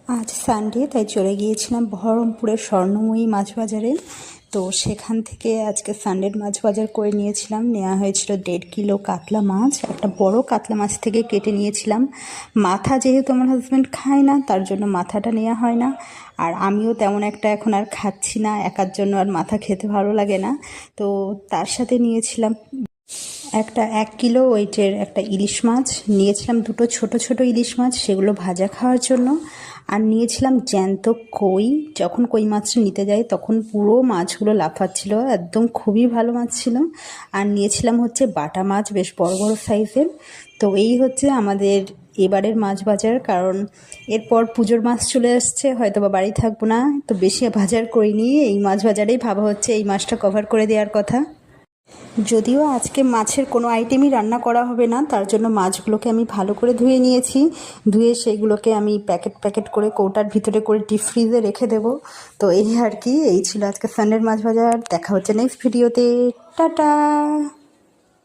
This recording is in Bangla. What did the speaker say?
আজ সানডে, তাই চলে গিয়েছিলাম বহরমপুরের স্বর্ণময়ী মাছ বাজারে। তো সেখান থেকে আজকে সানডের মাছ বাজার করে নিয়েছিলাম। নেওয়া হয়েছিল 1.5 কিলো কাতলা মাছ। একটা বড় কাতলা মাছ থেকে কেটে নিয়েছিলাম। মাথা যেহেতু আমার হাজব্যান্ড খায় না, তার জন্য মাথাটা নেওয়া হয় না। আর আমিও তেমন একটা এখন আর খাচ্ছি না, একার জন্য আর মাথা খেতে ভালো লাগে না। তো তার সাথে নিয়েছিলাম একটা 1 কিলো ওয়েটের একটা ইলিশ মাছ নিয়েছিলাম, দুটো ছোট ছোট ইলিশ মাছ, সেগুলো ভাজা খাওয়ার জন্য। আর নিয়েছিলাম জ্যান্ত কই। যখন কই মাছটা নিতে যাই তখন পুরো মাছগুলো লাফাচ্ছিল, একদম খুবই ভালো মাছ ছিল। আর নিয়েছিলাম হচ্ছে বাটা মাছ, বেশ বড় বড় সাইজের। তো এই হচ্ছে আমাদের এবারের মাছ বাজার, কারণ এরপর পুজোর মাস চলে আসছে, হয়তো বা বাড়ি থাকবো না, তো বেশি বাজার করিনি। এই মাছ বাজারেই ভাবা হচ্ছে এই মাছটা কভার করে দেওয়ার কথা। যদিও আজকে মাছের কোনো আইটেমই রান্না করা হবে না, তার জন্য মাছগুলোকে আমি ভালো করে ধুয়ে নিয়েছি। ধুয়ে সেগুলোকে আমি প্যাকেট প্যাকেট করে কৌটার ভিতরে করে ডিপ ফ্রিজে রেখে দেবো। তো এই আর কি, এই ছিল আজকে সানডের মাছ বাজার। দেখা হচ্ছে নেক্সট ভিডিওতে। টাটা।